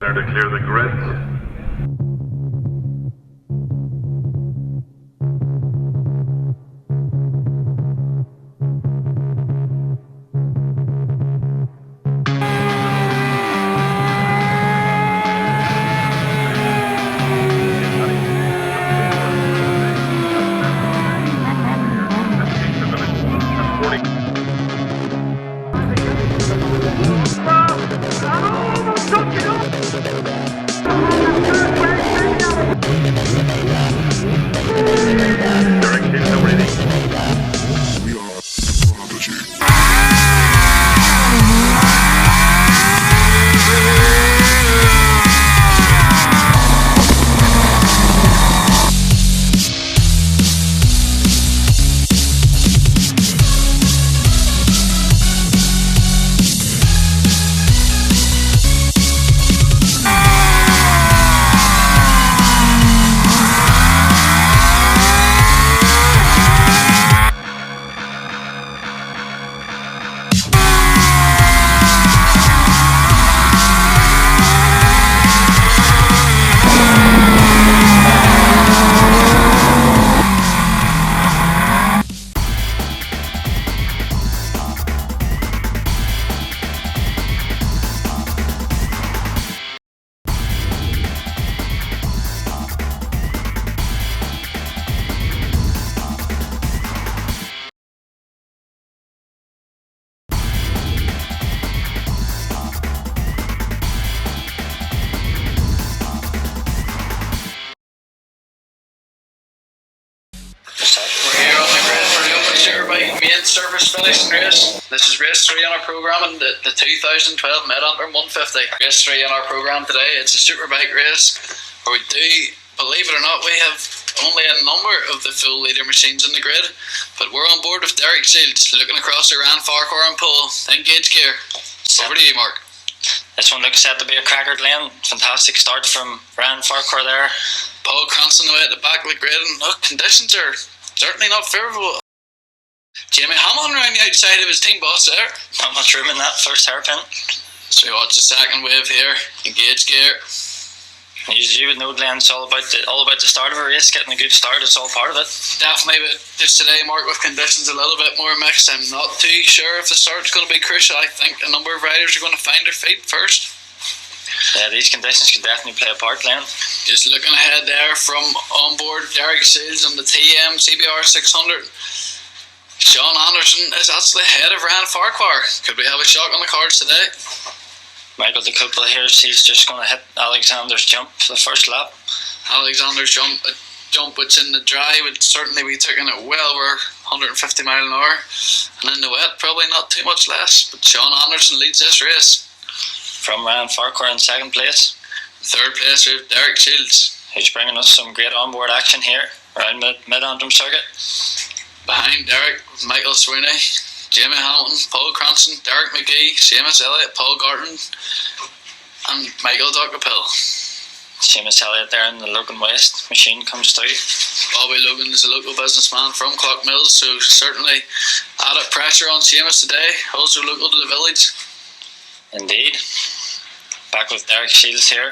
There to clear the grid. Derek Sheils and Indy. We are Prodigy. We're here on the grid for the Open Superbike main service finishing race. This is race 3 on our programme, and the 2012 Mid Antrim 150. Race 3 on our programme today. It's a Superbike race where we do, believe it or not, we have only a number of the full leader machines in the grid, but we're on board with Derek Sheils looking across the Farquhar and pole. Engage gear. Over to you, Mark. This one looks set to be a cracker, Glen. Fantastic start from Farquhar there. Paul Conlin away at the back of the grid, and look, conditions are certainly not favourable. Jamie Hamilton around the outside of his team boss there. Not much room in that first hairpin. So we watch the second wave here. Engage gear. You would know, Glen, it's all about the start of a race, getting a good start. It's all part of it. Definitely, but just today, Mark, with conditions a little bit more mixed, I'm not too sure if the start's going to be crucial. I think a number of riders are going to find their feet first. Yeah, these conditions can definitely play a part, Glen. Just looking ahead there from onboard Derek Sheils on the TM CBR 600. Sean Anderson is actually ahead of Farquhar. Could we have a shock on the cards today? Michael the couple here, he's just going to hit Alexander's jump for the first lap. Alexander's jump, a jump which in the dry would certainly be taking it well over 150 mile an hour, and in the wet probably not too much less. But Sean Anderson leads this race. From Farquhar in second place. Third place we have Derek Sheils. He's bringing us some great onboard action here around Mid Antrim circuit. Behind Derek, Michael Sweeney, Jamie Hamilton, Paul Cranston, Derek McGee, Seamus Elliott, Paul Garton, and Michael Dockerpill. Seamus Elliott there in the Logan West machine comes through. Bobby Logan is a local businessman from Clockmills, so certainly added pressure on Seamus today, also local to the village. Indeed. Back with Derek Sheils here.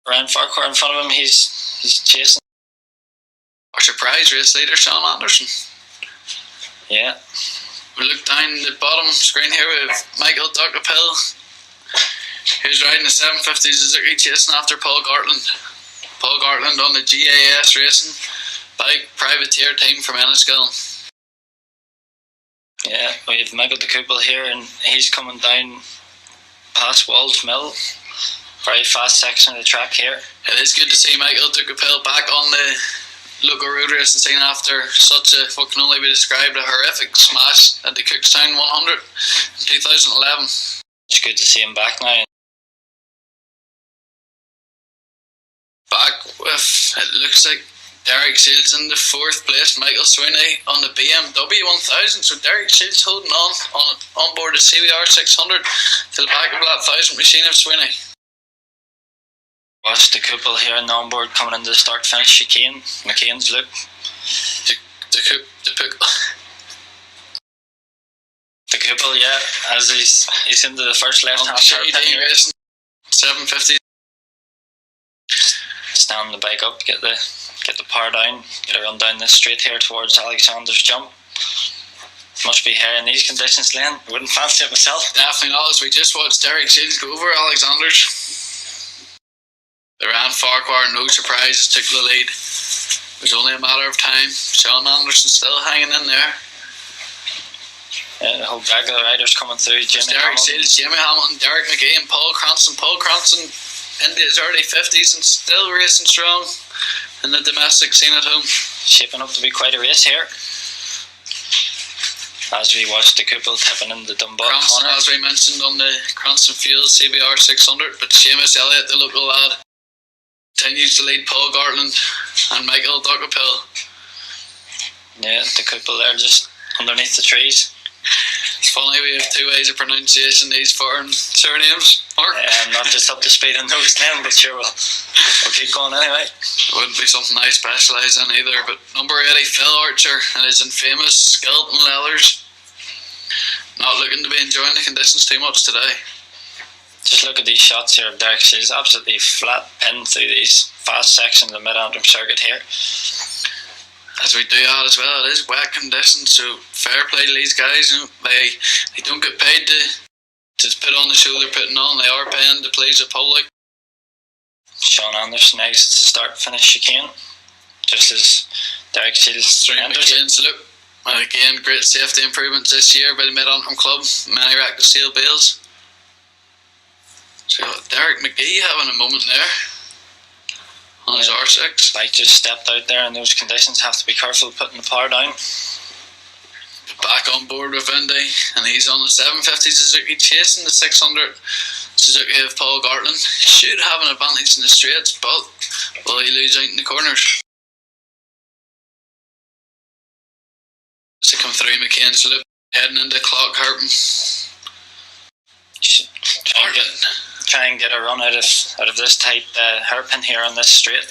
Farquhar in front of him, he's chasing. Our surprise race leader, Sean Anderson. Yeah. We look down the bottom screen here with Michael Dockerpill, who's riding the 750 Suzuki chasing after Paul Gartland. Paul Gartland on the GAS Racing bike privateer team from Enniskillen. Yeah, we have Michael the couple here, and he's coming down past Walls Mill. Very fast section of the track here. It is good to see Michael Dockerpill back on the local road racing scene after such a, what can only be described, a horrific smash at the Cookstown 100 in 2011. It's good to see him back now. Back with, it looks like, Derek Sheils in the fourth place, Michael Sweeney on the BMW 1000. So Derek Sheils holding on board the CBR 600 to the back of that 1000 machine of Sweeney. Watch the couple here on the onboard coming into the start finish chicane. McCain's look. The couple, yeah, as he's into the first left-hand JD hairpin. racing 750. Stand the bike up, get the power down, get a run down this straight here towards Alexander's jump. Must be here in these conditions, Glen. Wouldn't fancy it myself. Definitely not, as we just watched Derek Sheils go over Alexander's. They ran Farquhar, no surprises, took the lead. It was only a matter of time. Sean Anderson still hanging in there. Yeah, the whole bag of the riders coming through. Derek Sheils, Jamie Hamilton, Derek McGee and Paul Cranston. Paul Cranston into his early 50s and still racing strong in the domestic scene at home. Shaping up to be quite a race here. As we watch the couple tipping in the Dunbar Cranston, corner. as we mentioned, on the Cranston Fuels CBR 600, but Seamus Elliott, the local lad, continues to lead Paul Gartland and Michael Dockepill. Yeah, the couple there just underneath the trees. It's funny, we have two ways of pronunciation these foreign surnames, Mark. I'm not just up to speed on those then, but sure, we'll keep going anyway. It wouldn't be something I specialise in either, but number 80, Phil Archer, and his infamous skeleton leathers. Not looking to be enjoying the conditions too much today. Just look at these shots here of Derek Sheils, absolutely flat pinned through these fast sections of the Mid Antrim circuit here. As we do add as well, it is wet conditions, so fair play to these guys. You know, they don't get paid to put on the show they're putting on. They are paying to please the public. Sean Anderson exits the start finish chicane, just as Derek Sheils Through enters it. McCain's look. And again, great safety improvements this year by the Mid Antrim Club. Many wrecked the steel bales. So Derek McGee having a moment there on his R6. Bike just stepped out there in those conditions, have to be careful putting the power down. Back on board with Indy, and he's on the 750 Suzuki chasing the 600 Suzuki of Paul Gartland. Should have an advantage in the straights, but will he lose out in the corners? To come through McCain's loop, heading into Clock Harpin. Try and get a run out of this tight hairpin here on this straight.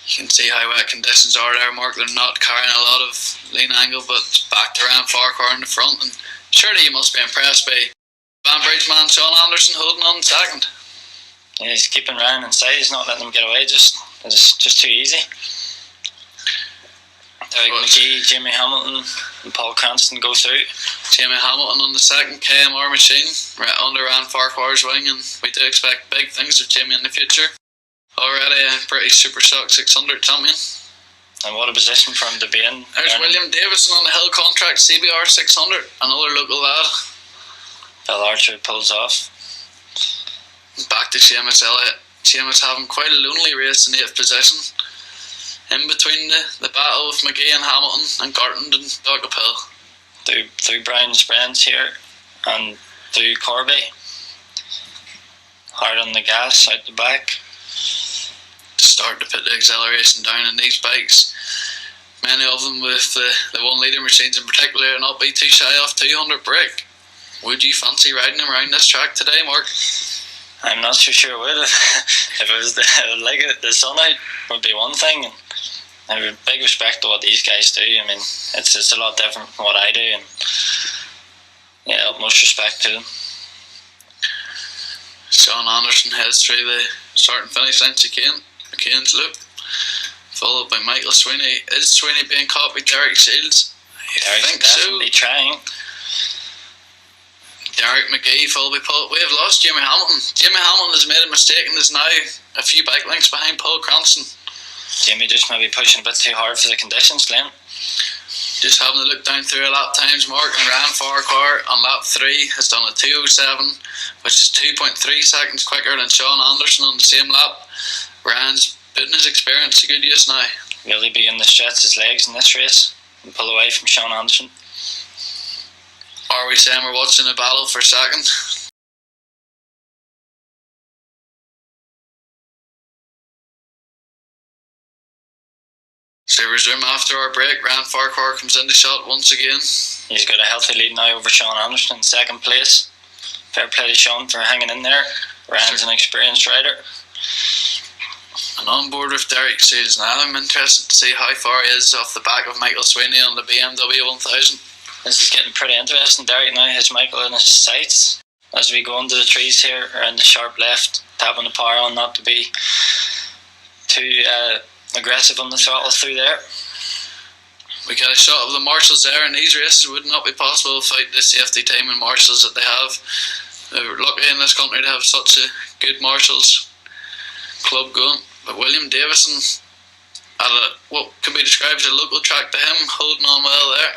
You can see how wet conditions are there, Mark. They're not carrying a lot of lean angle, but backed around Farquhar in the front, and surely you must be impressed by Van Bridge man Sean Anderson holding on second. Yeah, he's keeping Ryan inside, he's not letting them get away, it's just too easy. Derek McGee, Jamie Hamilton and Paul Cranston go through. Jamie Hamilton on the second KMR machine, right under Ryan Farquhar's wing, and we do expect big things of Jamie in the future. Already a British Super Stock 600 champion. And what a position for him to be in. There's William Davison on the Hill contract CBR 600, another local lad. Phil Archer pulls off. Back to Seamus Elliott. Seamus having quite a lonely race in 8th position. In between the battle with McGee and Hamilton and Gartland and Dockepill. Through Brown's friends here and through Corby. Hard on the gas, out the back. Start to put the acceleration down in these bikes. Many of them with the 1 litre machines in particular, and not be too shy off 200 brake. Would you fancy riding them around this track today, Mark? I'm not so sure would. If it was the sun out would be one thing, and I have a big respect to what these guys do. I mean, it's a lot different from what I do, and yeah, utmost respect to them. Sean Anderson heads through the start and finish line chicane. McCain's loop, followed by Michael Sweeney. Is Sweeney being caught by Derek Sheils? I think definitely so. Trying. Derek McGee, followed by Paul. We have lost Jamie Hamilton. Jamie Hamilton has made a mistake and is now a few bike lengths behind Paul Cranston. Jamie just maybe pushing a bit too hard for the conditions, Glen. Just having a look down through a lap times, Mark, and Ryan Farquhar on lap 3 has done a 2:07, which is 2.3 seconds quicker than Sean Anderson on the same lap. Ryan's putting his experience to good use now. Really begin to stretch his legs in this race and pull away from Sean Anderson. Are we saying we're watching a battle for second? So we resume after our break. Ryan Farquhar comes into shot once again. He's got a healthy lead now over Sean Anderson in 2nd place. Fair play to Sean for hanging in there. Ryan's an experienced rider. And on board with Derek Sheils. Now I'm interested to see how far he is off the back of Michael Sweeney on the BMW 1000. This is getting pretty interesting. Derek now has Michael in his sights as we go into the trees here around the sharp left, tapping the power on not to be too aggressive on the throttle through there. We got a shot of the marshals there, and these races would not be possible without the safety team and marshals that they have. They're lucky in this country to have such a good marshals club going. But William Davison, at what can be described as a local track to him, holding on well there.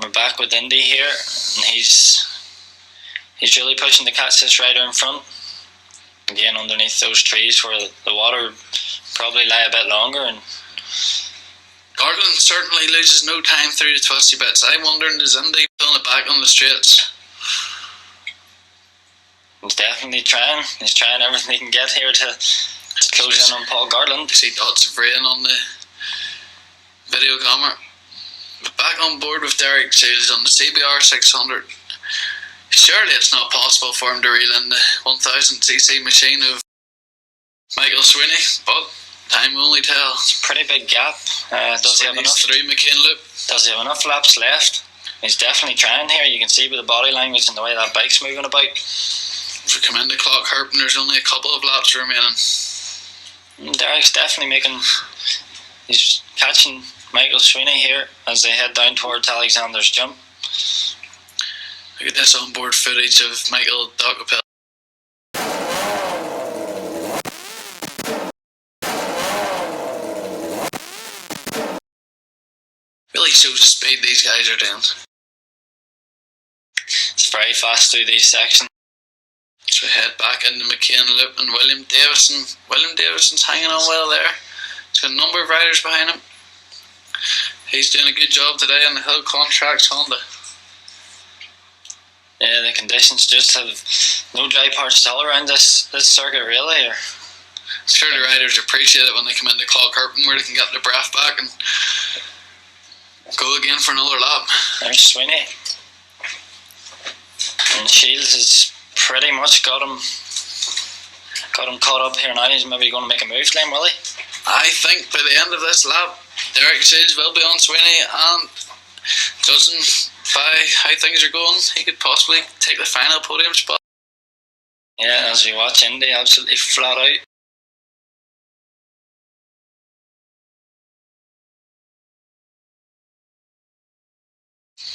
We're back with Indy here, and he's really pushing to catch this rider in front. Again, underneath those trees where the water probably lie a bit longer. And Conlin certainly loses no time through the twisty bits. I'm wondering, does Indy pulling it back on the straights? He's definitely trying. He's trying everything he can get here to close in on Paul Garland. See dots of rain on the video camera. But back on board with Derek Sheils on the CBR 600. Surely it's not possible for him to reel in the 1000cc machine of Michael Sweeney, but time will only tell. It's a pretty big gap. Does he have enough through McCain Loop? Does he have enough laps left? He's definitely trying here. You can see with the body language and the way that bike's moving about. If we come into Clockharp, there's only a couple of laps remaining. Derek's definitely he's catching Michael Sweeney here as they head down towards Alexander's jump. Look at this onboard footage of Michael Docapel. Really shows the speed these guys are doing. It's very fast through these sections. So we head back into McCain Loop and William Davison. William Davison's hanging on well there. He's got a number of riders behind him. He's doing a good job today on the Hill Contracts Honda. Yeah, the conditions just have no dry parts all around this circuit really. I'm sure the riders appreciate it when they come into Clockharp where they can get their breath back and go again for another lap. There's Sweeney. And Shields has pretty much got him caught up here now. He's maybe going to make a move, Glen, will he? I think by the end of this lap, Derek Sheils will be on Sweeney, and judging by how things are going, he could possibly take the final podium spot. Yeah, as we watch Indy absolutely flat out.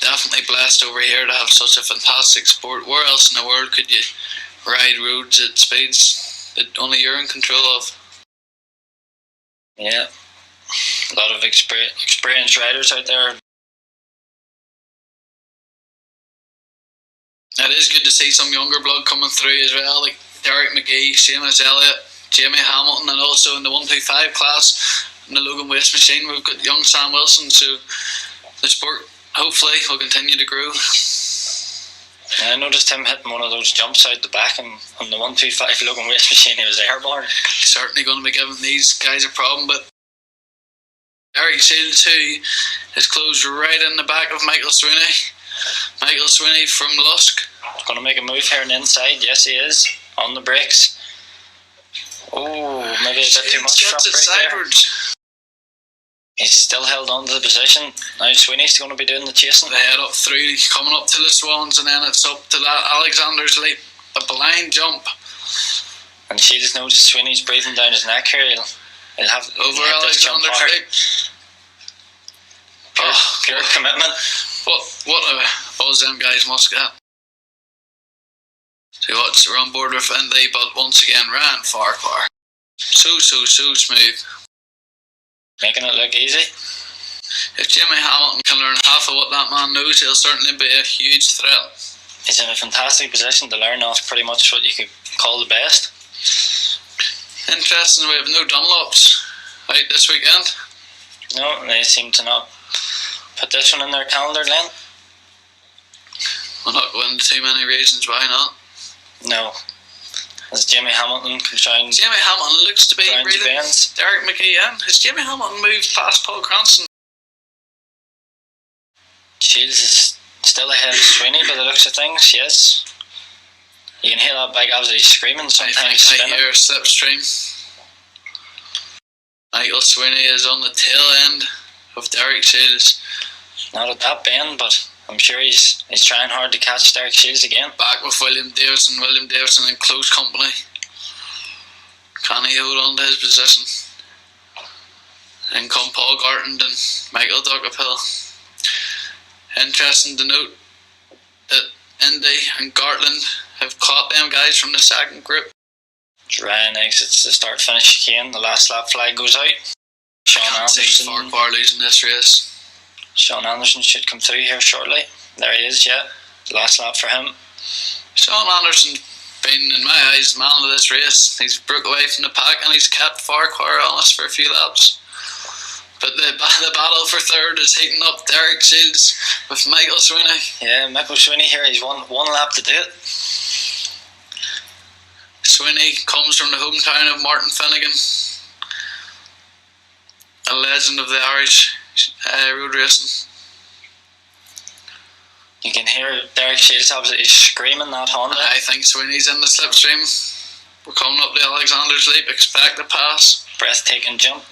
Definitely blessed over here to have such a fantastic sport. Where else in the world could you ride roads at speeds that only you're in control of? Yeah, a lot of experienced riders out there. It is good to see some younger blood coming through as well, like Derek McGee, Seamus Elliott, Jamie Hamilton, and also in the 125 class in the Logan Waste Machine we've got young Sam Wilson. So the sport hopefully will continue to grow. Yeah, I noticed him hitting one of those jumps out the back and on the 125 Logan Waste Machine. He was airborne. He's certainly going to be giving these guys a problem, but Derek Sheils, who is closed right in the back of Michael Sweeney. Michael Sweeney from Lusk. Going to make a move here on the inside. Yes, he is. On the brakes. Oh, maybe a bit too much front brake there. He's still held on to the position. Now Sweeney's going to be doing the chasing. They head up through, coming up to the Swans, and then it's up to that Alexander's Leap, a blind jump. And she just knows Sweeney's breathing down his neck here. He'll have over Alexander's Leap. Pure commitment. What a buzz them guys must get. So we're on board with Indy, but once again ran Farquhar. So smooth. Making it look easy. If Jamie Hamilton can learn half of what that man knows, he'll certainly be a huge threat. He's in a fantastic position to learn off pretty much what you could call the best. Interesting, we have no Dunlops out this weekend. No, they seem to not put this one in their calendar, Glen. We'll not go into too many reasons why not. No. As Jamie Hamilton can try and... Jamie Hamilton looks to be reading Derek McGee in. Has Jamie Hamilton moved past Paul Cranston? Shields is still ahead of Sweeney by the looks of things, yes. You can hear that bike absolutely screaming sometimes. I hear a slipstream. Michael Sweeney is on the tail end of Derek Sheils. Not at that bend, but I'm sure he's trying hard to catch Derek Sheils again. Back with William Davison in close company. Can he hold on to his position? In come Paul Gartland and Michael Duckapill. Interesting to note that Indy and Gartland have caught them guys from the second group. Ryan exits the start-finish chicane. The last lap flag goes out. Can't see Farquhar losing this race. Sean Anderson should come through here shortly. There he is, yeah. Last lap for him. Sean Anderson been, in my eyes, man of this race. He's broke away from the pack and he's kept Farquhar on us for a few laps. But the battle for third is heating up. Derek Sheils with Michael Sweeney. Yeah, Michael Sweeney here. He's one lap to do it. Sweeney comes from the hometown of Martin Finnegan, a legend of the Irish road racing. You can hear Derek Sheils absolutely screaming that Honda. I think Sweeney's in the slipstream. We're coming up to Alexander's Leap. Expect a pass. Breathtaking jump.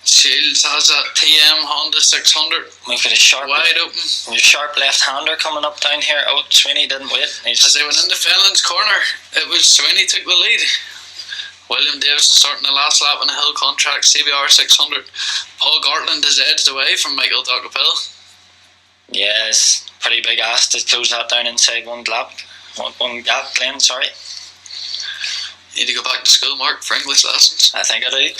Sheils has a TM Honda 600. We've got a sharp, wide open. A sharp left-hander coming up down here. Oh, Sweeney didn't wait. As they went into Fenland's corner, it was Sweeney took the lead. William Davison starting the last lap in a hill contract CBR 600. Paul Gartland has edged away from Michael Duckapill. Yes, pretty big ass to close that down inside one gap, Glen, sorry. Need to go back to school, Mark, for English lessons. I think I do.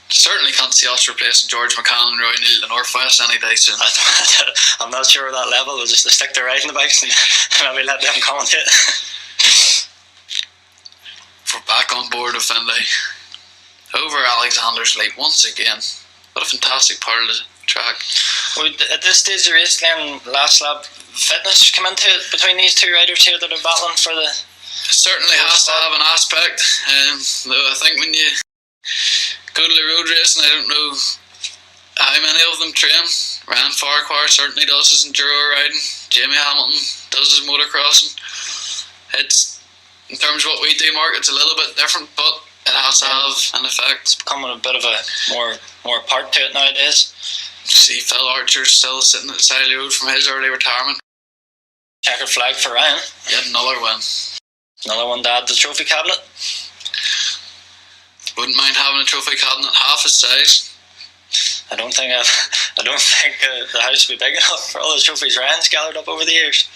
Certainly can't see us replacing George McCann and Roy Neal in the Northwest any day soon. I'm not sure that level. We'll just stick to riding the bikes and maybe let them commentate. We're back on board with Finlay. Over Alexander's Leap once again. What a fantastic part of the track. Well, at this stage of the race, Glen, last lap, fitness come into it between these two riders here that are battling for the... It certainly has to have an aspect. Though I think when you go to the road racing, I don't know how many of them train. Ryan Farquhar certainly does his enduro riding. Jamie Hamilton does his motocrossing. It's, in terms of what we do, Mark, it's a little bit different, but it has to have an effect. It's becoming a bit of a more part to it nowadays. See Phil Archer still sitting at the side of the road from his early retirement. Checkered flag for Ryan. Yet another win. Another one to add to the trophy cabinet. Wouldn't mind having a trophy cabinet half his size. I don't think the house would be big enough for all the trophies Ryan's gathered up over the years.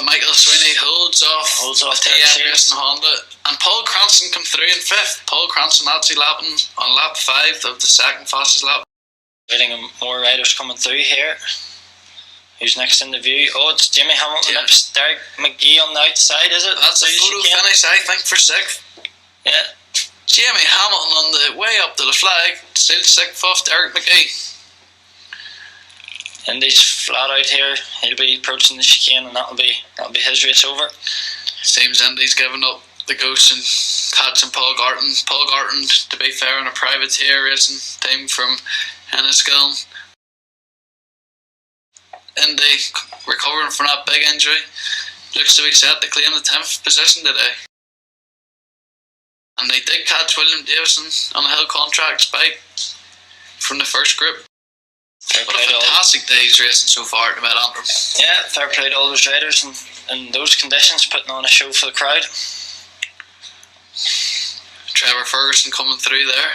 Michael Sweeney holds off TM Racing Honda, and Paul Cranston come through in fifth. Paul Cranston actually lapping on lap 5 of the second fastest lap. Waiting more riders coming through here. Who's next in the view? Oh, it's Jimmy Hamilton. Yeah. It's Derek McGee on the outside, is it? That's a photo finish, I think, for 6th. Yeah. Jamie Hamilton on the way up to the flag, still 6th off Derek McGee. Indy's flat out here. He'll be approaching the chicane, and that'll be his race over. Seems Indy's given up the ghost and catching Paul Gartland. Paul Gartland, to be fair, in a privateer racing team from Enniskillen. Indy recovering from that big injury. Looks to be set to claim the 10th position today. And they did catch William Davison on a hill contract bike from the first group. What a fantastic day he's racing so far at the Mid Antrim. Yeah, fair play to all those riders in those conditions, putting on a show for the crowd. Trevor Ferguson coming through there.